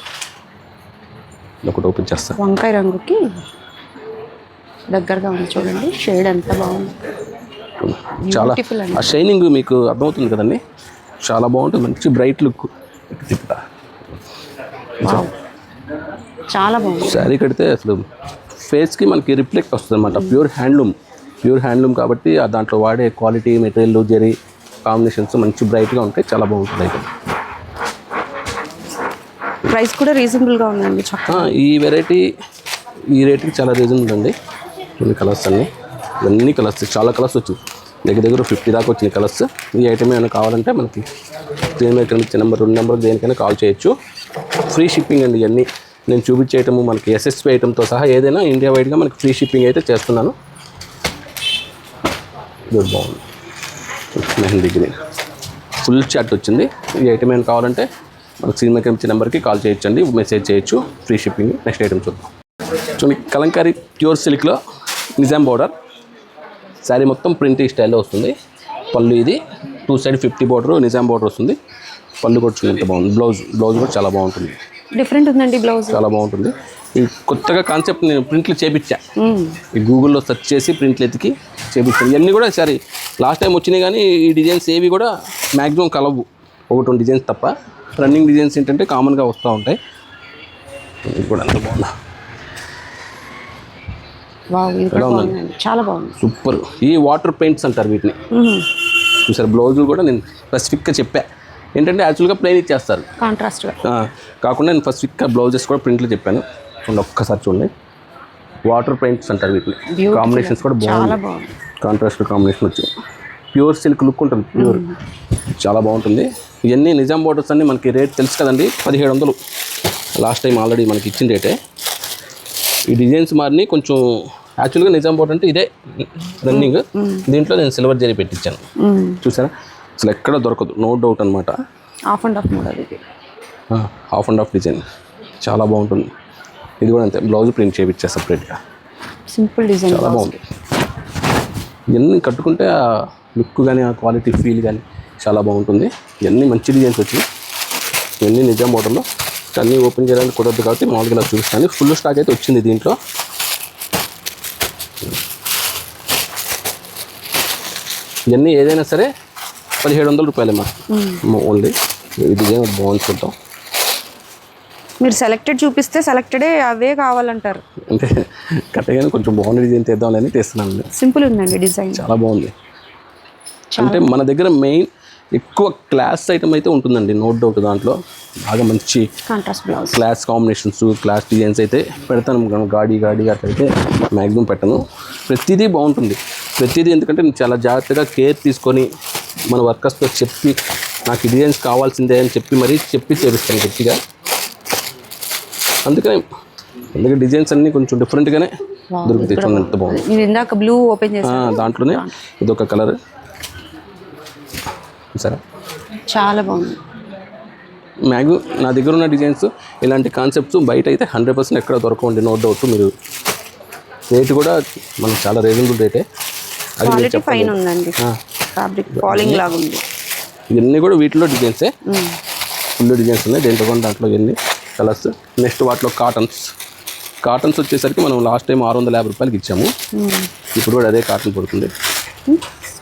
ఒకటి ఓపెన్ చేస్తాను. వంకాయ రంగుకి దగ్గరగా ఉంది చూడండి. షేడ్ ఎంత బాగుంది, చాలా ఆ షైనింగ్ మీకు అర్థమవుతుంది కదండి. చాలా బాగుంటుంది, మంచి బ్రైట్ లుక్. చాలా బాగుంది. శారీ కడితే అసలు ఫేస్కి మనకి రిఫ్లెక్ట్ వస్తుంది అనమాట. ప్యూర్ హ్యాండ్లూమ్ కాబట్టి దాంట్లో వాడే క్వాలిటీ మెటీరియల్, జరీ కాంబినేషన్స్ మంచి బ్రైట్గా ఉంటాయి. చాలా బాగుంటుంది అయితే. ప్రైస్ కూడా రీజనబుల్గా ఉందండి. ఈ వెరైటీ ఈ రేట్కి చాలా రీజనబుల్ ఉంది. కొన్ని కలర్స్ ఇవన్నీ కలర్స్, చాలా కలర్స్ వచ్చింది. దగ్గర 50 దాకా వచ్చినాయి కలర్స్. ఈ ఐటమ్ ఏమైనా కావాలంటే మనకి స్క్రీన్ మీద కనిపించే నెంబర్ 2 నెంబర్ దేనికైనా కాల్ చేయొచ్చు. ఫ్రీ షిప్పింగ్ అండి. ఇవన్నీ నేను చూపించే ఐటమ్ మనకి ఎస్ఎస్పి ఐటమ్తో సహా ఏదైనా ఇండియా వైడ్గా మనకి ఫ్రీ షిప్పింగ్ అయితే చేస్తున్నాను. ఇది బాగుంది, మెహందీ గ్రీన్ ఫుల్ చాట్ వచ్చింది. ఈ ఐటమ్ ఏమైనా కావాలంటే మనకు స్క్రీన్ మీద కనిపించే నెంబర్కి కాల్ చేయొచ్చండి, మెసేజ్ చేయొచ్చు. Free shipping. నెక్స్ట్ ఐటమ్ చూద్దాం. చూడండి, కలంకారీ ప్యూర్ సిల్క్లో నిజాం బోర్డర్ శారీ మొత్తం ప్రింట్ స్టైల్లో వస్తుంది. పళ్ళు ఇది 2 సైడ్ 50 బోర్డర్ నిజాం బోర్డర్ వస్తుంది. పళ్ళు కూడా చూడండి ఎంత బాగుంది. బ్లౌజ్ కూడా చాలా బాగుంటుంది. డిఫరెంట్ ఉందండి బ్లౌజ్, చాలా బాగుంటుంది. ఈ కొత్తగా కాన్సెప్ట్ నేను ప్రింట్లు చేపించా. ఈ గూగుల్లో సెర్చ్ చేసి ప్రింట్లు ఎతికి చేపించాను. ఇవన్నీ కూడా సరే లాస్ట్ టైం వచ్చినాయి కానీ ఈ డిజైన్స్ ఏవి కూడా మ్యాక్సిమం కలవు. 1-2 డిజైన్స్ తప్ప. రన్నింగ్ డిజైన్స్ ఏంటంటే కామన్గా వస్తూ ఉంటాయి. ఇది కూడా ఎంత బాగుందా, చాలా బాగుంది, సూపర్. ఈ వాటర్ పెయింట్స్ అంటారు వీటిని. చూసారు, బ్లౌజులు కూడా నేను స్పెసిఫిక్గా చెప్పా. ఏంటంటే యాక్చువల్గా ప్లెయిన్ ఇచ్చేస్తారు కాంట్రాస్ట్ కాకుండా నేను స్పెసిఫిక్గా బ్లౌజెస్ కూడా ప్రింట్లు చెప్పాను. ఒక్కసారి చూడండి, వాటర్ పెయింట్స్ అంటారు వీటిని. కాంబినేషన్స్ కూడా బాగుంది, కాంట్రాస్ట్ కాంబినేషన్ వచ్చి ప్యూర్ సిల్క్ లుక్ ఉంటుంది. ప్యూర్ చాలా బాగుంటుంది. ఇవన్నీ నిజాం బోర్డర్స్ అన్నీ మనకి రేట్ తెలుసు కదండి, 1700 లాస్ట్ టైం ఆల్రెడీ మనకి ఇచ్చిన రేటే. ఈ డిజైన్స్ మారిని కొంచెం. యాక్చువల్గా నిజాం బోర్డర్ అంటే ఇదే రన్నింగ్. దీంట్లో నేను సిల్వర్ జరీ పెట్టించాను. చూసారా, అసలు ఎక్కడ దొరకదు, నో డౌట్ అనమాట. హాఫ్ అండ్ హాఫ్ మోడల్ ఇది, హాఫ్ అండ్ హాఫ్ డిజైన్ చాలా బాగుంటుంది. ఇది కూడా అంతే, బ్లౌజ్ ప్రింట్ చేయించా సపరేట్గా. సింపుల్ డిజైన్, చాలా బాగుంది. ఇవన్నీ కట్టుకుంటే ఆ లుక్ కానీ ఆ క్వాలిటీ ఫీల్ కానీ చాలా బాగుంటుంది. ఇవన్నీ మంచి డిజైన్స్ వచ్చినాయి. ఇవన్నీ నిజాం మోడల్లో. అన్నీ ఓపెన్ చేయడానికి కుదరదు కాబట్టి మామూలుగా ఇలా చూపిస్తాను. ఫుల్ స్టాక్ అయితే వచ్చింది దీంట్లో. ఇవన్నీ ఏదైనా సరే 1700 రూపాయలమ్మా ఓన్లీ. ఈ డిజైన్ బాగుంది, చూద్దాం. మీరు సెలెక్టెడ్ చూపిస్తే సెలెక్టెడే అవే కావాలంటారు. అంటే కరెక్ట్గానే కొంచెం బాగుంది డిజైన్ తీద్దామని తీస్తున్నాను. సింపుల్ ఉందండి డిజైన్, చాలా బాగుంది. అంటే మన దగ్గర మెయిన్ ఎక్కువ క్లాస్ ఐటమ్ అయితే ఉంటుందండి, నో డౌట్. దాంట్లో బాగా మంచి contrast blouse, class combinations, class designs అయితే పెడతాను. గాడి అట్లయితే మ్యాక్సిమం పెట్టను. ప్రతిదీ బాగుంటుంది, ప్రతిదీ. ఎందుకంటే నేను చాలా జాగ్రత్తగా కేర్ తీసుకొని మన వర్కర్స్తో చెప్పి నాకు ఈ డిజైన్స్ కావాల్సిందే అని చెప్పి మరీ చేపిస్తాను గట్టిగా. అందుకని డిజైన్స్ అన్నీ కొంచెం డిఫరెంట్గానే దొరుకుతాయి. చూడండి ఎంత బాగుంది. ఇది ఇందాక బ్లూ ఓపెన్ చేశాను, దాంట్లోనే ఇదొక కలర్ సరే, చాలా బాగుంది. మ్యాక్సిమం నా దగ్గర ఉన్న డిజైన్స్ ఇలాంటి కాన్సెప్ట్స్ బయట అయితే 100% ఎక్కడ దొరకండి, నో డౌట్. మీరు రేట్ కూడా మనకు చాలా రీజనబుల్ రేటే. క్వాలిటీ ఫైన్ ఉందండి, ఫ్యాబ్రిక్ ఫాలింగ్ లాగా ఉంది. ఇవన్నీ కూడా వీటిలో డిజైన్సే, ఫుల్ డిజైన్స్ ఉన్నాయి దాంట్లో ఎన్ని కలర్స్. నెక్స్ట్ వాటిలో కాటన్స్ వచ్చేసరికి మనం లాస్ట్ టైం 650 రూపాయలకి ఇచ్చాము. ఇప్పుడు కూడా అదే కాటన్ పడుతుంది.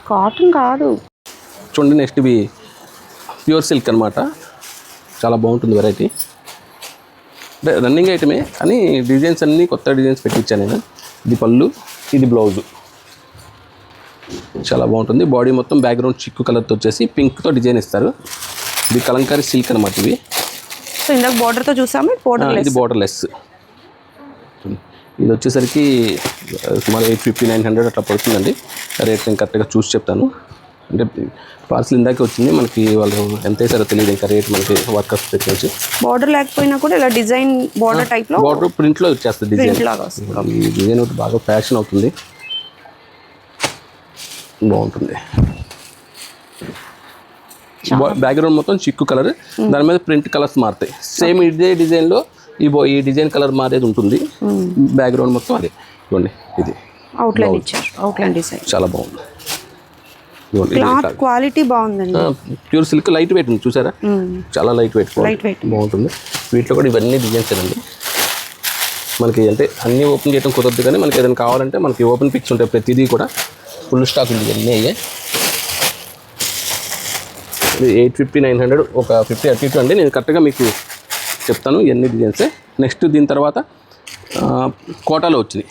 కాటన్ కాదు చూడండి. నెక్స్ట్ ఇవి ప్యూర్ సిల్క్ అనమాట, చాలా బాగుంటుంది వెరైటీ. అంటే రన్నింగ్ ఐటమే కానీ డిజైన్స్ అన్నీ కొత్త డిజైన్స్ పెట్టించాను నేను. ఇది పళ్ళు, ఇది బ్లౌజు, చాలా బాగుంటుంది. బాడీ మొత్తం బ్యాక్గ్రౌండ్ చిక్కు కలర్తో వచ్చేసి పింక్తో డిజైన్ ఇస్తారు. ఇది కలంకారీ సిల్క్ అనమాట. ఇవి సో ఇందాక బార్డర్తో చూసాము, ఇది బార్డర్లెస్. ఇది వచ్చేసరికి సుమారు 850-900 అట్లా పడుతుందండి. రేట్ నేను కరెక్ట్గా చూసి చెప్తాను. అంటే పార్సల్ ఇందాకే వచ్చింది, మనకి వాళ్ళు ఎంత వేసారో తెలియదు ఇంకా రేట్. మనకి వర్కర్స్ తెచ్చి బార్డర్ లేకపోయినా కూడా ఇలా డిజైన్ బార్డర్ టైప్లో, బార్డర్ ప్రింట్లో వచ్చేస్తుంది డిజైన్. ఈ డిజైన్ ఒకటి బాగా ఫ్యాషన్ అవుతుంది, బాగుంటుంది. బ్యాక్గ్రౌండ్ మొత్తం చిక్కు కలర్, దాని మీద ప్రింట్ కలర్స్ మారుతాయి. సేమ్ ఇదే డిజైన్లో ఈ డిజైన్ కలర్ మారేది ఉంటుంది. బ్యాక్గ్రౌండ్ మొత్తం అదే. చూడండి ఇది అవుట్లైన్ ఇచ్చారు, అవుట్లైన్ డిజైన్ చాలా బాగుంది. క్లాత్ క్వాలిటీ బాగుందండి. ప్యూర్ సిల్క్ లైట్ వెయిట్ ఉంది, చూసారా? చాలా లైట్ వెయిట్ బాగుంటుంది. వీటిలో కూడా ఇవన్నీ డిజైన్స్ అండి. మనకి అంటే అన్నీ ఓపెన్ చేయడం కుదరదు, కానీ మనకి ఏదైనా కావాలంటే మనకి ఓపెన్ పిక్స్ ఉంటాయి. ప్రతిదీ కూడా ఫుల్ స్టాక్ ఉంది. ఇవన్నీ అయ్యే 850-900, ఒక 50 అటు ఇటు అండి. నేను కరెక్ట్గా మీకు చెప్తాను ఎన్ని డిజైన్సే. నెక్స్ట్ దీని తర్వాత కోటాలో వచ్చినాయి,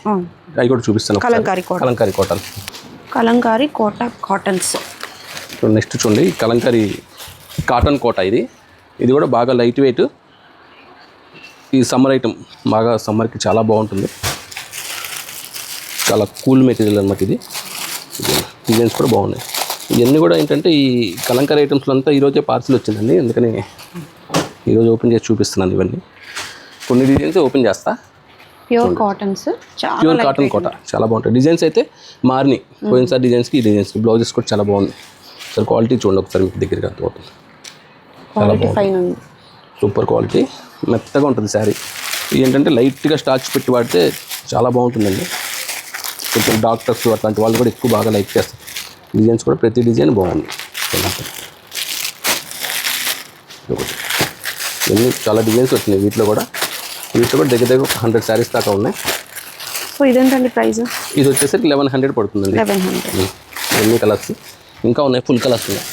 అవి కూడా చూపిస్తాను. Kalamkari quota cottons. నెక్స్ట్ చూడండి, కలంకారీ కాటన్ కోట. ఇది కూడా బాగా లైట్ వెయిట్. ఈ సమ్మర్ ఐటమ్, బాగా సమ్మర్కి చాలా బాగుంటుంది. చాలా కూల్ మెటీరియల్ అనమాట ఇది. డిజైన్స్ కూడా బాగున్నాయి. ఇవన్నీ కూడా ఏంటంటే ఈ కలంకారీ ఐటమ్స్లో అంతా ఈరోజే పార్సిల్ వచ్చిందండి, అందుకని ఈరోజు ఓపెన్ చేసి చూపిస్తున్నాను. ఇవన్నీ కొన్ని డిజైన్స్ ఓపెన్ చేస్తా. ప్యూర్ కాటన్స్, ప్యూర్ కాటన్ కోట చాలా బాగుంటాయి. డిజైన్స్ అయితే మారినాయి, పోయినసారి డిజైన్స్కి ఈ డిజైన్స్కి. బ్లౌజెస్ కూడా చాలా బాగుంది. సార్ క్వాలిటీ చూడండి ఒకసారి, మీకు దగ్గరగా అర్థమవుతుంది. చాలా బాగుంది, సూపర్ క్వాలిటీ, మెత్తగా ఉంటుంది శారీ. ఏంటంటే లైట్గా స్టార్చ్ పెట్టి వాడితే చాలా బాగుంటుందండి. కొంచెం డాక్టర్స్ అట్లాంటి వాళ్ళు కూడా ఎక్కువ బాగా లైక్ చేస్తారు. డిజైన్స్ కూడా ప్రతి డిజైన్ బాగుంది. ఇవన్నీ చాలా డిజైన్స్ వచ్చినాయి. వీటిలో కూడా దగ్గర 100 శారీస్ దాకా ఉన్నాయి. సో ఇదేంటండి ప్రైస్? ఇది వచ్చేసరికి 1100 పడుతుందండి. 1100. ఎన్ని కలర్స్ ఇంకా ఉన్నాయి, ఫుల్ కలర్స్ ఉన్నాయి.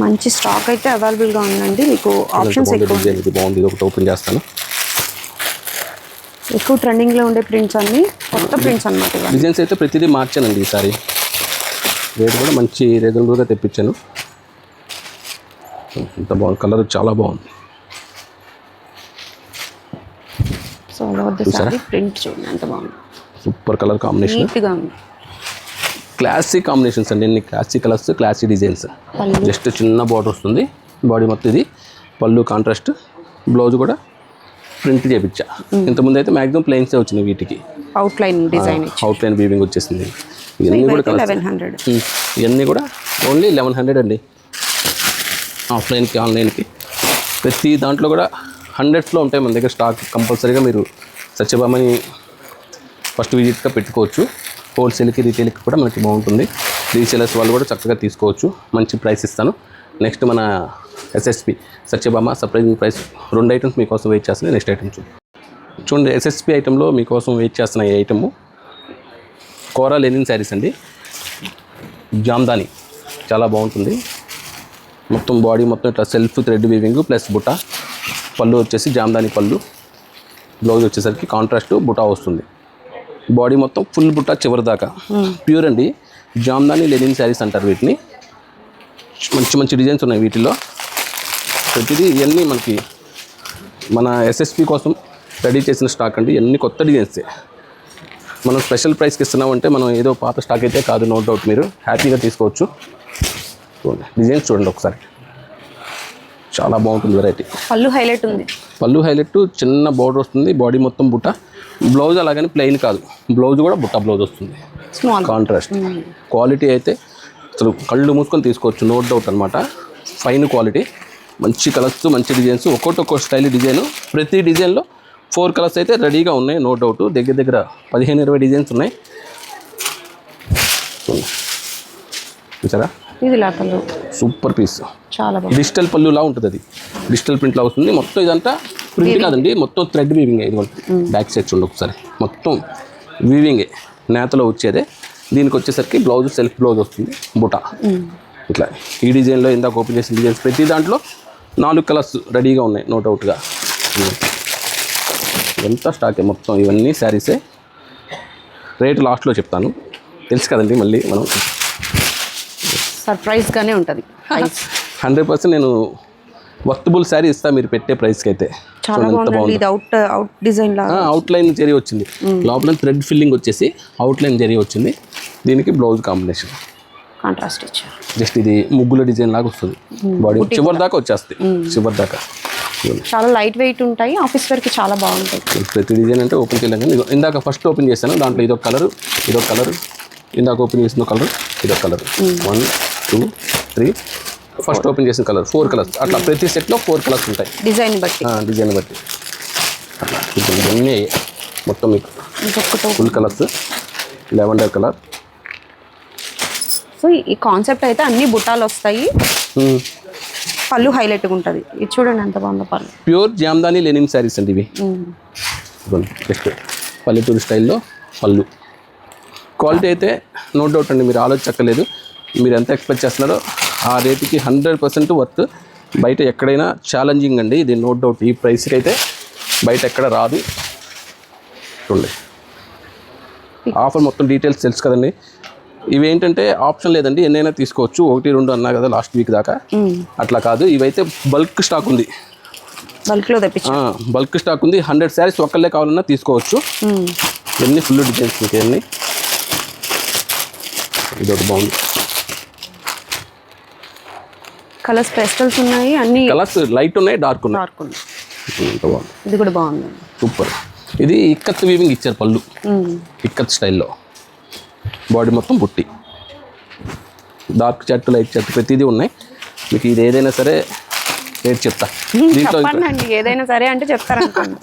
మంచి స్టాక్ అయితే అవైలబుల్గా ఉందండి. మీకు ఆప్షన్స్ ఎక్కువ. ఇది బాగుంది, ఇది ఒకటి ఓపెన్ చేస్తాను. ఎక్కువ ట్రెండింగ్లో ఉండే ప్రింట్స్ అన్నీ కొత్త ప్రింట్స్ అన్నమాట. డిజైన్స్ అయితే ప్రతిదీ మార్చానండి ఈసారి. రేట్ కూడా మంచి రీజనబుల్గా తెప్పించాను. ఇంత బాగుంది, కలర్ చాలా బాగుంది. సో ప్రింట్ చూడండి ఎంత బాగుంది, సూపర్ కలర్ కాంబినేషన్, నీట్గా ఉంది. క్లాసిక్ కాంబినేషన్స్ అండి, ఎన్ని classic colours, classic designs. Just చిన్న బార్డర్ వస్తుంది, బాడీ మొత్తం ఇది. పళ్ళు కాంట్రాస్ట్, బ్లౌజ్ కూడా ప్రింట్ చేయించా. ఇంతకుముందు అయితే మ్యాక్సిమం ప్లెయిన్సే వచ్చినాయి. వీటికి అవుట్లైన్ డిజైన్, అవుట్లైన్ వీవింగ్ వచ్చేసింది. ఇవన్నీ కూడా 1100. ఇవన్నీ కూడా ఓన్లీ 1100 అండి. ఆఫ్లైన్కి ఆన్లైన్కి ప్రతి దాంట్లో కూడా 100స్లో ఉంటాయి మన దగ్గర స్టాక్. కంపల్సరీగా మీరు సత్యభామని ఫస్ట్ విజిట్గా పెట్టుకోవచ్చు. హోల్సేల్కి రీటైల్కి కూడా మనకి బాగుంటుంది. రీసేలర్స్ వాళ్ళు కూడా చక్కగా తీసుకోవచ్చు, మంచి ప్రైస్ ఇస్తాను. నెక్స్ట్ మన SSP Satyabhama surprising price 2 items మీకోసం వెయిట్ చేస్తున్నాయి. నెక్స్ట్ ఐటమ్స్ చూడండి. ఎస్ఎస్పి ఐటెంలో మీకోసం వెయిట్ చేస్తున్న ఈ ఐటము కోరా లెనిన్ శారీస్ అండి. జామ్దాని చాలా బాగుంటుంది. మొత్తం బాడీ మొత్తం ఇట్లా సెల్ఫ్ థ్రెడ్ వీవింగ్ ప్లస్ బుట్ట. పళ్ళు వచ్చేసి జామ్దాని పళ్ళు, బ్లౌజ్ వచ్చేసరికి కాంట్రాస్ట్ బుటా వస్తుంది. బాడీ మొత్తం ఫుల్ బుట్ట చివరి దాకా. ప్యూర్ అండి, జామ్దాని లెనిన్ శారీస్ అంటారు వీటిని. మంచి మంచి డిజైన్స్ ఉన్నాయి వీటిల్లో. ప్రతిదీ ఇవన్నీ మనకి మన ఎస్ఎస్పి కోసం రెడీ చేసిన స్టాక్ అండి. ఇవన్నీ కొత్త డిజైన్సే. మనం స్పెషల్ ప్రైస్కి ఇస్తున్నామంటే మనం ఏదో పాత స్టాక్ అయితే కాదు, నో డౌట్. మీరు హ్యాపీగా తీసుకోవచ్చు. చూడండి డిజైన్స్ చూడండి ఒకసారి, చాలా బాగుంటుంది వెరైటీ. పళ్ళు హైలైట్ ఉంది. పళ్ళు హైలైట్, చిన్న బోర్డర్ వస్తుంది, బాడీ మొత్తం బుట్ట. బ్లౌజ్ అలాగని ప్లెయిన్ కాదు, బ్లౌజ్ కూడా బుట్ట బ్లౌజ్ వస్తుంది, స్మాల్ కాంట్రాస్ట్. క్వాలిటీ అయితే అసలు కళ్ళు మూసుకొని తీసుకోవచ్చు, నో డౌట్ అనమాట. ఫైన్ క్వాలిటీ, మంచి కలర్స్, మంచి డిజైన్స్, ఒక్కొక్క స్టైల్ డిజైన్. ప్రతి డిజైన్లో 4 కలర్స్ అయితే రెడీగా ఉన్నాయి, నో డౌట్. దగ్గర దగ్గర 15-20 డిజైన్స్ ఉన్నాయి. చూసారా, ఇది లాటలు సూపర్ పీస్, చాలా బాగుంది. డిజిటల్ పళ్ళులా ఉంటుంది, అది డిజిటల్ ప్రింట్లా వస్తుంది. మొత్తం ఇదంతా ప్రింట్ కాదండి, మొత్తం థ్రెడ్ వీవింగ్. ఇది బ్యాక్ సైడ్ చూడండి ఒకసారి, మొత్తం వీవింగే, నేతలో వచ్చేదే. దీనికి వచ్చేసరికి బ్లౌజ్ సెల్ఫ్ బ్లౌజ్ వస్తుంది, బుటా ఇట్లా. ఈ డిజైన్లో ఇందాక ఓపెన్ చేసిన డిజైన్స్ ప్రతి దాంట్లో 4 కలర్స్ రెడీగా ఉన్నాయి, నో డౌట్గా. ఎంత స్టాకే మొత్తం, ఇవన్నీ శారీసే. రేటు లాస్ట్లో చెప్తాను, తెలుసు కదండి. మళ్ళీ మనం సర్ప్రైజ్గానే ఉంటుంది. 100% నేను వర్తబుల్ శారీ ఇస్తాను మీరు పెట్టే ప్రైస్కి అయితే. చాలా బాగుంది. ఇది అవుట్ డిజైన్ లాగా అవుట్లైన్ జరీ వచ్చింది, లోపల థ్రెడ్ ఫిల్లింగ్ వచ్చేసి అవుట్లైన్ జరీ వచ్చింది. దీనికి బ్లౌజ్ కాంబినేషన్ కాంట్రాస్ట్ ఇచ్చారు. జస్ట్ ఇది ముగ్గుల డిజైన్ లాగా వస్తుంది, బాడీ చివరి దాకా వచ్చేస్తుంది, చివరి దాకా. చాలా లైట్ వెయిట్ ఉంటాయి, ఆఫీస్ వేర్కి చాలా బాగుంటాయి. ప్రతి డిజైన్ అంటే ఓపెన్ చేయలేం కానీ ఇందాక ఫస్ట్ ఓపెన్ చేశాను, దాంట్లో ఇదొక కలర్, ఇదొక కలర్. ఇందాక ఓపెన్ చేసిన కలర్, ఇదొక కలర్. 1 2 3 ఫస్ట్ ఓపెన్ చేసిన కలర్, 4 కలర్స్. అట్లా ప్రతి సెట్లో 4 కలర్స్ ఉంటాయి, డిజైన్ బట్టి. డిజైన్ బట్టి అట్లా. ఇవన్నీ మొత్తం మీకు full colours, lavender colour. So ఈ కాన్సెప్ట్ అయితే అన్ని బుట్టాలు వస్తాయి, పళ్ళు హైలైట్గా ఉంటుంది. ఇది చూడండి ఎంత బాగుందో పళ్ళు. ప్యూర్ జామ్దాని లెనిన్ శారీస్ అండి ఇవి. జస్ట్ పల్లెటూరు స్టైల్లో పళ్ళు. క్వాలిటీ అయితే నో డౌట్ అండి, మీరు ఆలోచించక్కర్లేదు. మీరు ఎంత ఎక్స్పెక్ట్ చేస్తున్నారో ఆ రేటుకి 100% వర్త్. బయట ఎక్కడైనా ఛాలెంజింగ్ అండి ఇది, నో డౌట్. ఈ ప్రైస్కి అయితే బయట ఎక్కడ రాదు. చూడండి ఆఫర్ మొత్తం డీటెయిల్స్ తెలుసు కదండి. ఇవేంటంటే ఆప్షన్ లేదండి, ఎన్నైనా తీసుకోవచ్చు. 1-2 అన్నా కదా లాస్ట్ వీక్ దాకా, అట్లా కాదు. ఇవైతే బల్క్ స్టాక్ ఉంది, బల్క్లో తెప్పించు. బల్క్ స్టాక్ ఉంది. 100 శారీస్ ఒక్కళ్ళే కావాలన్నా తీసుకోవచ్చు. ఎన్ని ఫుల్ డిజైన్స్ మీకు ఎన్ని. ఇదొకటి బాగుంది, కలర్స్ పెస్టల్స్ ఉన్నాయి, అన్ని కలర్స్ లైట్ ఉన్నాయి, డార్క్ ఉన్నాయి. డార్క్ ఉన్నాయి. ఎంత బాగుంది, ఇది కూడా బాగుంది, సూపర్. ఇది ఇక్కత్ వీవింగ్ ఇచ్చారు పళ్ళు, ఇక్కత్ స్టైల్లో. బాడీ మొత్తం బుట్టి, డార్క్ షర్ట్, లైట్ షర్ట్ ప్రతిదీ ఉన్నాయి. మీకు ఇది ఏదైనా సరే రేట్ చెప్తా. దీంట్లో ఏదైనా సరే అంటే చెప్తారనుకోండి.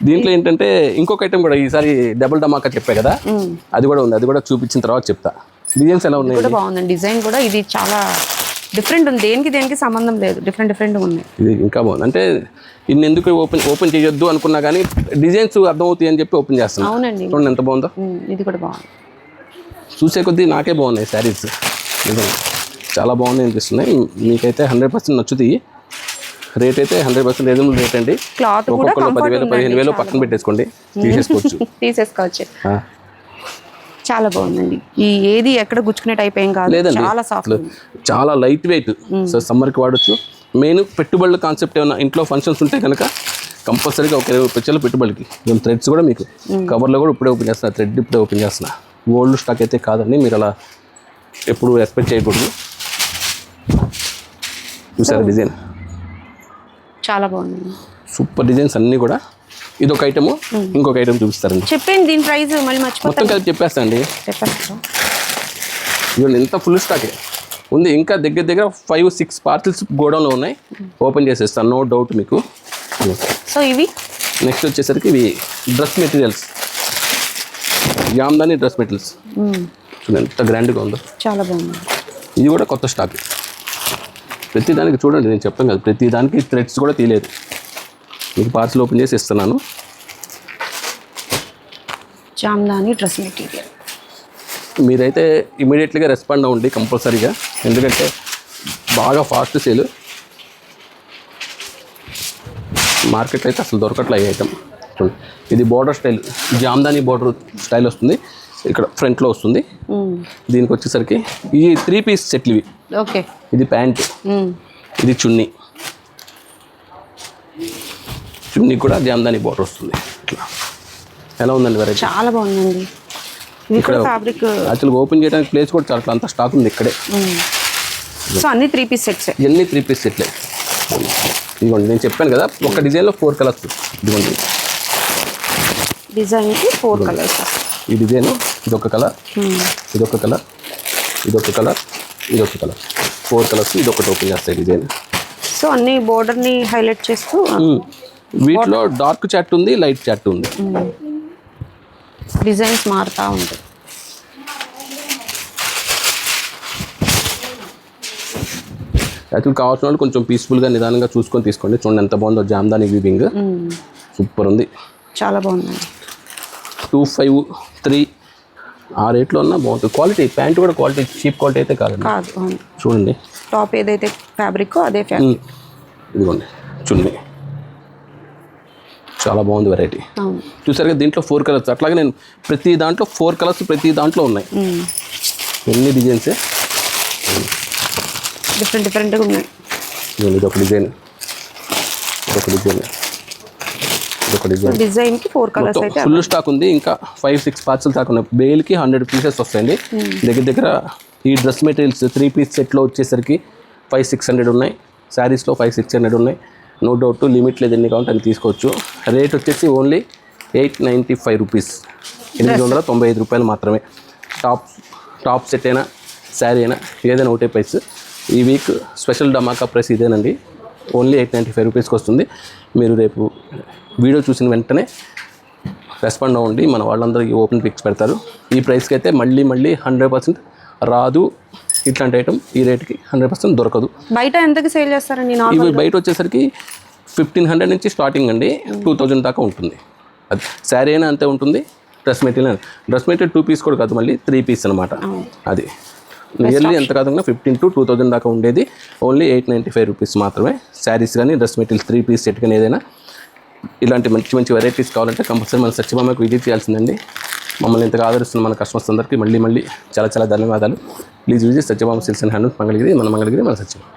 దీంట్లో ఏంటంటే ఇంకొక ఐటమ్ కూడా ఈసారి డబుల్ డమాకా చెప్పే కదా, అది కూడా ఉంది. అది కూడా చూపించిన తర్వాత చెప్తా. డిజైన్స్ ఎలా ఉన్నాయి, కూడా బాగుంది డిజైన్ కూడా. ఇది చాలా డిఫరెంట్ ఉంది, దేనికి సంబంధం లేదు, డిఫరెంట్గా ఉన్నాయి. ఇది ఇంకా బాగుంది. అంటే ఇన్ని ఎందుకు ఓపెన్ చేయొద్దు అనుకున్నా కానీ డిజైన్స్ అర్థమవుతాయి అని చెప్పి ఓపెన్ చేస్తాను. అవునండి, చూడండి ఎంత బాగుందో. ఇది కూడా బాగుంది, చూసే కొద్దీ నాకే బాగున్నాయి శారీస్, నిజంగా చాలా బాగున్నాయి అనిపిస్తున్నాయి. మీకైతే 100% నచ్చుతాయి. రేట్ అయితే 100% రీజనబుల్ రేట్ అండి. క్లాత్ కూడా 10,000-15,000 పక్కన పెట్టేసుకోండి, తీసేసుకోవచ్చు. చాలా బాగుందండి. ఈ ఏది ఎక్కడ గుచ్చుకునే టైప్ ఏం కాదు, చాలా సాఫ్ట్, చాలా లైట్ వెయిట్. సో సమ్మర్కి వాడచ్చు. మెయిన్ పెట్టుబడుల కాన్సెప్ట్ ఏమైనా ఇంట్లో ఫంక్షన్స్ ఉంటే కనుక కంపల్సరీగా ఒక 20 రూపాయలు పెట్టుబడికి. థ్రెడ్స్ కూడా మీకు కవర్లో కూడా ఇప్పుడే ఓపెన్ చేస్తున్నా, థ్రెడ్ ఇప్పుడే ఓపెన్ చేస్తున్నా. ఓల్డ్ స్టాక్ అయితే కాదండి, మీరు అలా ఎప్పుడు ఎక్స్పెక్ట్ చేయకూడదు. చూసారా డిజైన్, చాలా బాగుంది, సూపర్ డిజైన్స్ అన్నీ కూడా. ఇది ఒక ఐటమ్, ఇంకొక ఐటమ్ చూపిస్తారండి. చెప్పండి దీని ప్రైస్ మళ్ళీ మర్చిపోతాను. మొత్తం కలిపి చెప్పేస్తా అండి. ఇవన్నీ ఎంత ఫుల్ స్టాక్ ఉంది. ఇంకా దగ్గర దగ్గర 5-6 పార్సల్స్ గోడౌన్లో ఉన్నాయి, ఓపెన్ చేసేస్తాను, నో డౌట్ మీకు. సో ఇవి నెక్స్ట్ వచ్చేసరికి ఇవి dress materials, Jamdani dress materials. చూడండి ఎంత గ్రాండ్గా ఉందో, చాలా బాగుంది. ఇది కూడా కొత్త స్టాక్. ప్రతి దానికి చూడండి, నేను చెప్తాను కదా, ప్రతి దానికి థ్రెడ్స్ కూడా తీయలేదు. మీకు పార్సల్ ఓపెన్ చేసి ఇస్తున్నాను. Jamdani dress material. మీరైతే ఇమీడియట్లీగా రెస్పాండ్ అవ్వండి కంపల్సరీగా, ఎందుకంటే బాగా ఫాస్ట్ సేల్. మార్కెట్లో అయితే అసలు దొరకట్లే ఈ ఐటమ్. ఇది border style, Jamdani border style వస్తుంది. ఇక్కడ ఫ్రంట్లో వస్తుంది. దీనికి వచ్చేసరికి ఈ 3 పీస్ సెట్లు ఇవి. ఓకే. ఇది ప్యాంట్, ఇది చున్నీ. చున్నీ కూడా జామ్దాని బోర్డర్ వస్తుంది. ఇట్లా ఎలా ఉందండి వెరైటీ? చాలా బాగుందండి. ఇక్కడ ఫ్యాబ్రిక్ యాక్చువల్గా ఓపెన్ చేయడానికి ప్లేస్ కూడా చాలా అంత స్టాక్ ఉంది ఇక్కడే. సో అన్ని 3 పీస్ సెట్స్. ఇవన్నీ 3 పీస్ సెట్లే. ఇదిగోండి నేను చెప్పాను కదా ఒక డిజైన్లో 4 కలర్స్. ఇదిగోండి డిజైన్కి 4 కలర్స్. ఈ డిజైన్ ఇదొక కలర్, ఇదొక కలర్, ఇదొక కలర్, ఇదొక కలర్, 4 కలర్స్. ఇదొకటి ఓపెన్ చేస్తాయి డిజైన్. సో అన్ని బోర్డర్ని హైలైట్ చేస్తూ వీటిలో డార్క్ చాట్ ఉంది, లైట్ చాట్ ఉంది. డిజైన్స్ మారుతూ ఉంటాయి. యాక్చువల్ కావాల్సిన వాళ్ళు కొంచెం పీస్ఫుల్గా నిదానంగా చూసుకొని తీసుకోండి. చూడండి ఎంత బాగుందో జామ్దాని వీవింగ్. సూపర్ ఉంది, చాలా బాగుందండి. 253 ఆ రేట్లో ఉన్నా బాగుంటుంది. క్వాలిటీ ప్యాంట్ కూడా క్వాలిటీ చీప్ క్వాలిటీ అయితే కాదండి. చూడండి టాప్ ఏదైతే ఫ్యాబ్రిక్ అదే ఫ్యాబ్రిక్. ఇదిగోండి చున్నీ చాలా బాగుంది వెరైటీ. చూసారుగా దీంట్లో 4 కలర్స్. అట్లాగే నేను ప్రతి దాంట్లో 4 కలర్స్ ప్రతి దాంట్లో ఉన్నాయి. ఎన్ని డిజైన్సే డిఫరెంట్గా ఉన్నాయి. ఇదొక డిజైన్, ఇదొక డిజైన్, ఇదొక డిజైన్. డిజైన్కి 4 కలర్స్ అయితే ఫుల్ స్టాక్ ఉంది. ఇంకా 5-6 పార్సల్ దాకా ఉన్నాయి. బేల్కి 100 పీసెస్ వస్తాయండి. దగ్గర దగ్గర ఈ డ్రెస్ మెటీరియల్స్ 3 పీస్ సెట్లో వచ్చేసరికి 500-600 ఉన్నాయి. శారీస్లో 500-600 ఉన్నాయి. నో డౌట్ లిమిట్ లేదు, ఎన్ని కావాలంటే అని తీసుకోవచ్చు. రేట్ వచ్చేసి ఓన్లీ 895 రూపీస్, 895 రూపాయలు మాత్రమే. టాప్ సెట్ అయినా శారీ అయినా ఏదైనా ఒకటే ప్రైస్. ఈ వీక్ స్పెషల్ ధమాకా ప్రైస్ ఇదేనండి. ఓన్లీ 895 రూపీస్కి వస్తుంది. మీరు రేపు వీడియో చూసిన వెంటనే రెస్పాండ్ అవ్వండి. మన వాళ్ళందరికీ ఓపెన్ పిక్స్ పెడతారు. ఈ ప్రైస్కి అయితే మళ్ళీ 100% రాదు. ఇట్లాంటి ఐటమ్ ఈ రేట్కి 100% దొరకదు. బయట ఎంతకి సేల్ చేస్తారండి? ఇవి బయట వచ్చేసరికి 1500 నుంచి స్టార్టింగ్ అండి, 2000 దాకా ఉంటుంది. అది శారీ అయినా అంతే ఉంటుంది. డ్రెస్ మెటీరియల్ 2 పీస్ కూడా కాదు, మళ్ళీ 3 పీస్ అనమాట. అది నియర్లీ ఎంత కాకుండా 15 to 2000 దాకా ఉండేది. ఓన్లీ 895 రూపీస్ మాత్రమే. శారీస్ కానీ డ్రెస్ మెటీరియల్ 3 పీస్ సెట్ కానీ ఏదైనా ఇలాంటి మంచి మంచి వెరైటీస్ కావాలంటే కంపల్సరీ మన సత్యభామకు విజిట్ చేయాల్సిందండి. మమ్మల్ని ఇంతగా ఆదరిస్తున్న మన కస్టమర్స్ అందరికీ మళ్ళీ చాలా చాలా ధన్యవాదాలు. Please visit Satyabhama silks and handlooms Mangalagiri. మన మంగళగిరి, మన సత్యభామ.